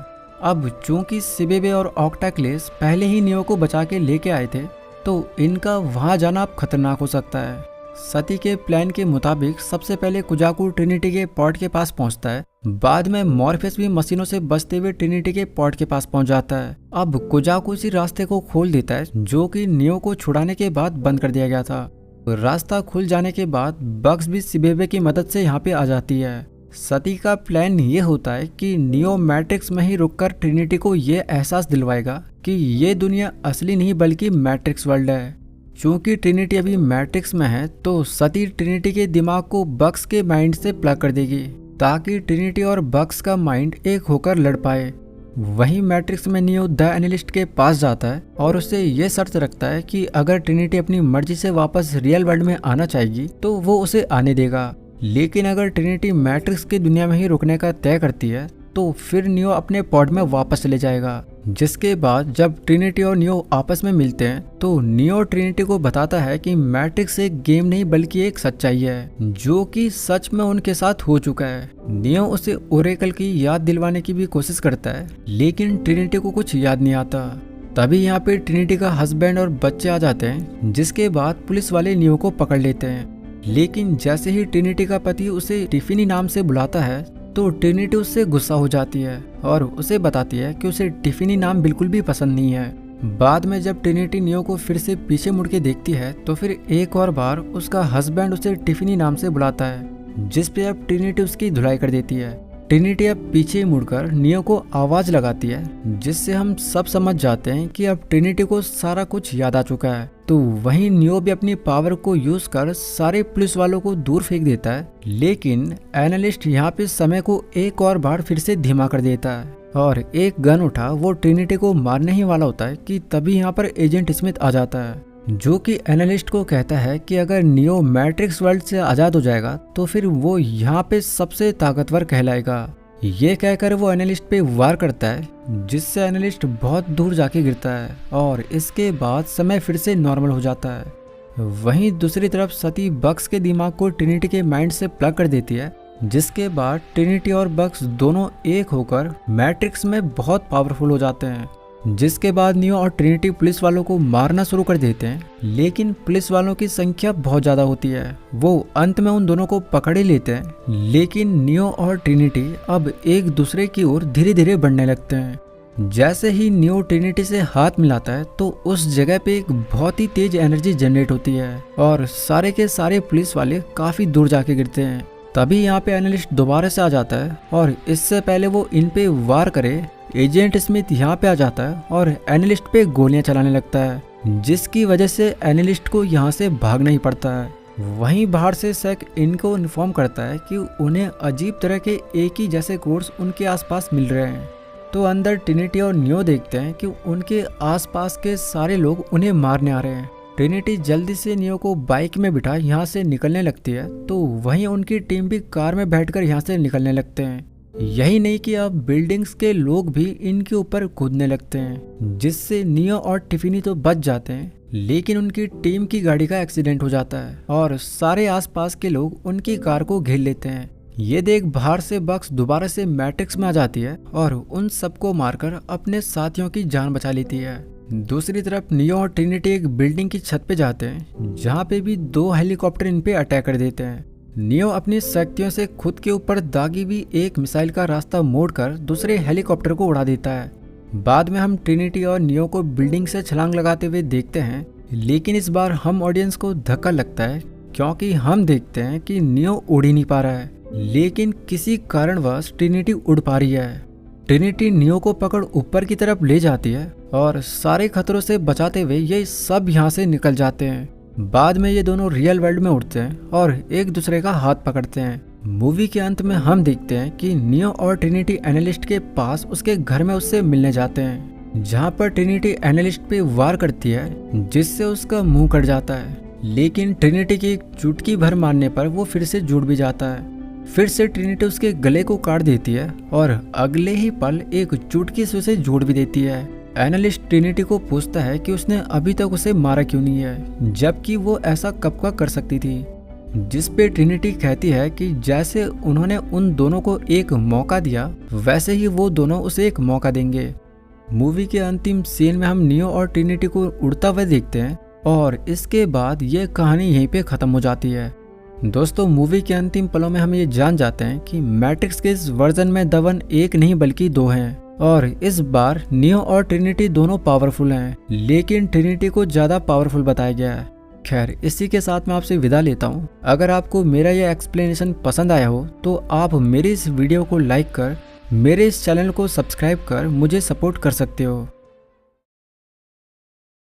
अब चूंकि सिबेबे और ऑक्टाक्लेस पहले ही नियो को बचा के लेके आए थे, तो इनका वहां जाना अब खतरनाक हो सकता है। सती के प्लान के मुताबिक सबसे पहले कुजाकू ट्रिनिटी के पॉड के पास पहुंचता है। बाद में मॉर्फेस भी मशीनों से बचते हुए ट्रिनिटी के पॉड के पास पहुंच जाता है। अब कुजाकू इसी रास्ते को खोल देता है जो कि नियो को छुड़ाने के बाद बंद कर दिया गया था। रास्ता खुल जाने के बाद बग्स भी सिबेबे की मदद से यहाँ पे आ जाती है। सती का प्लान ये होता है कि नियो मैट्रिक्स में ही रुककर ट्रिनिटी को ये एहसास दिलवाएगा कि ये दुनिया असली नहीं बल्कि मैट्रिक्स वर्ल्ड है। चूंकि ट्रिनिटी अभी मैट्रिक्स में है तो सती ट्रिनिटी के दिमाग को बग्स के माइंड से प्लग कर देगी, ताकि ट्रिनिटी और बग्स का माइंड एक होकर लड़ पाए। वहीं मैट्रिक्स में नियो द एनालिस्ट के पास जाता है और उससे ये शर्त रखता है कि अगर ट्रिनिटी अपनी मर्जी से वापस रियल वर्ल्ड में आना चाहेगी तो वो उसे आने देगा, लेकिन अगर ट्रिनिटी मैट्रिक्स की दुनिया में ही रुकने का तय करती है तो फिर नियो अपने पॉड में वापस चले जाएगा। जिसके बाद जब ट्रिनिटी और नियो आपस में मिलते हैं तो नियो ट्रिनिटी को बताता है कि मैट्रिक्स एक गेम नहीं बल्कि एक सच्चाई है, जो कि सच में उनके साथ हो चुका है। नियो उसे ओरेकल की याद दिलवाने की भी कोशिश करता है, लेकिन ट्रिनिटी को कुछ याद नहीं आता। तभी यहाँ पे ट्रिनिटी का हस्बैंड और बच्चे आ जाते हैं, जिसके बाद पुलिस वाले नियो को पकड़ लेते हैं। लेकिन जैसे ही ट्रिनिटी का पति उसे टिफिनी नाम से बुलाता है तो ट्रिनिटी उससे गुस्सा हो जाती है और उसे बताती है कि उसे टिफिनी नाम बिल्कुल भी पसंद नहीं है। बाद में जब ट्रिनिटी नियो को फिर से पीछे मुड़ के देखती है तो फिर एक और बार उसका हस्बैंड उसे टिफिनी नाम से बुलाता है, जिस पे अब ट्रिनिटी उसकी धुलाई कर देती है। ट्रिनिटी अब पीछे मुड़कर नियो को आवाज लगाती है, जिससे हम सब समझ जाते हैं कि अब ट्रिनिटी को सारा कुछ याद आ चुका है। तो वहीं नियो भी अपनी पावर को यूज कर सारे पुलिस वालों को दूर फेंक देता है, लेकिन एनालिस्ट यहाँ पे समय को एक और बार फिर से धीमा कर देता है और एक गन उठा वो ट्रिनिटी को मारने ही वाला होता है कि तभी यहाँ पर एजेंट स्मिथ आ जाता है, जो कि एनालिस्ट को कहता है कि अगर नियो मैट्रिक्स वर्ल्ड से आजाद हो जाएगा तो फिर वो यहाँ पे सबसे ताकतवर कहलाएगा। ये कहकर वो एनालिस्ट पे वार करता है, जिससे एनालिस्ट बहुत दूर जाके गिरता है और इसके बाद समय फिर से नॉर्मल हो जाता है। वहीं दूसरी तरफ सती बग्स के दिमाग को ट्रिनिटी के माइंड से प्लग कर देती है, जिसके बाद ट्रिनिटी और बग्स दोनों एक होकर मैट्रिक्स में बहुत पावरफुल हो जाते हैं। जिसके बाद नियो और ट्रिनिटी पुलिस वालों को मारना शुरू कर देते हैं, लेकिन पुलिस वालों की संख्या बहुत ज्यादा होती है। वो अंत में उन दोनों को पकड़ ही लेते हैं, लेकिन नियो और ट्रिनिटी अब एक दूसरे की ओर धीरे धीरे बढ़ने लगते हैं। जैसे ही नियो ट्रिनिटी से हाथ मिलाता है तो उस जगह पे एक बहुत ही तेज एनर्जी जनरेट होती है और सारे के सारे पुलिस वाले काफी दूर जाके गिरते हैं। तभी यहाँ पे एनालिस्ट दोबारा से आ जाता है और इससे पहले वो इन पे वार करे, एजेंट स्मिथ यहाँ पे आ जाता है और एनालिस्ट पे गोलियां चलाने लगता है, जिसकी वजह से एनालिस्ट को यहाँ से भागना ही पड़ता है। वहीं बाहर से सैक इनको इन्फॉर्म करता है कि उन्हें अजीब तरह के एक ही जैसे कोर्स उनके आसपास मिल रहे हैं। तो अंदर ट्रिनिटी और नियो देखते हैं कि उनके आसपास के सारे लोग उन्हें मारने आ रहे हैं। ट्रिनिटी जल्दी से नियो को बाइक में बिठा यहाँ से निकलने लगती है, तो वहीं उनकी टीम भी कार में बैठकर यहाँ से निकलने लगते हैं। यही नहीं कि अब बिल्डिंग्स के लोग भी इनके ऊपर कूदने लगते हैं, जिससे नियो और टिफिनी तो बच जाते हैं, लेकिन उनकी टीम की गाड़ी का एक्सीडेंट हो जाता है और सारे आसपास के लोग उनकी कार को घेर लेते हैं। ये देख बाहर से बक्स दोबारा से मैट्रिक्स में आ जाती है और उन सबको मारकर अपने साथियों की जान बचा लेती है। दूसरी तरफ नियो और ट्रिनिटी एक बिल्डिंग की छत पे जाते हैं, जहाँ पे भी 2 हेलीकॉप्टर इन पे अटैक कर देते हैं। नियो अपनी शक्तियों से खुद के ऊपर दागी हुई एक मिसाइल का रास्ता मोड़कर दूसरे हेलीकॉप्टर को उड़ा देता है। बाद में हम ट्रिनिटी और नियो को बिल्डिंग से छलांग लगाते हुए देखते हैं, लेकिन इस बार हम ऑडियंस को धक्का लगता है क्योंकि हम देखते हैं कि नियो उड़ ही नहीं पा रहा है, लेकिन किसी कारणवश ट्रिनिटी उड़ पा रही है। ट्रिनिटी नियो को पकड़ ऊपर की तरफ ले जाती है और सारे खतरों से बचाते हुए ये सब यहाँ से निकल जाते हैं। बाद में ये दोनों रियल वर्ल्ड में उड़ते हैं और एक दूसरे का हाथ पकड़ते हैं। मूवी के अंत में हम देखते हैं कि नियो और ट्रिनिटी एनालिस्ट के पास उसके घर में उससे मिलने जाते हैं, जहाँ पर ट्रिनिटी एनालिस्ट पे वार करती है जिससे उसका मुंह कट जाता है। लेकिन ट्रिनिटी की एक चुटकी भर मारने पर वो फिर से जुड़ भी जाता है। फिर से ट्रिनिटी उसके गले को काट देती है और अगले ही पल एक चुटकी से उसे जोड़ भी देती है। एनालिस्ट ट्रिनिटी को पूछता है कि उसने अभी तक उसे मारा क्यों नहीं है, जबकि वो ऐसा कब का कर सकती थी। जिस पे ट्रिनिटी कहती है कि जैसे उन्होंने उन दोनों को एक मौका दिया, वैसे ही वो दोनों उसे एक मौका देंगे। मूवी के अंतिम सीन में हम नियो और ट्रिनिटी को उड़ता हुआ देखते हैं और इसके बाद ये कहानी यहीं पे खत्म हो जाती है। दोस्तों, मूवी के अंतिम पलों में हम ये जान जाते हैं कि मैट्रिक्स के इस वर्जन में दवन एक नहीं बल्कि 2 हैं और इस बार नियो और ट्रिनिटी दोनों पावरफुल हैं, लेकिन ट्रिनिटी को ज्यादा पावरफुल बताया गया है। खैर, इसी के साथ मैं आपसे विदा लेता हूँ। अगर आपको मेरा यह एक्सप्लेनेशन पसंद आया हो तो आप मेरी इस वीडियो को लाइक कर मेरे इस चैनल को सब्सक्राइब कर मुझे सपोर्ट कर सकते हो।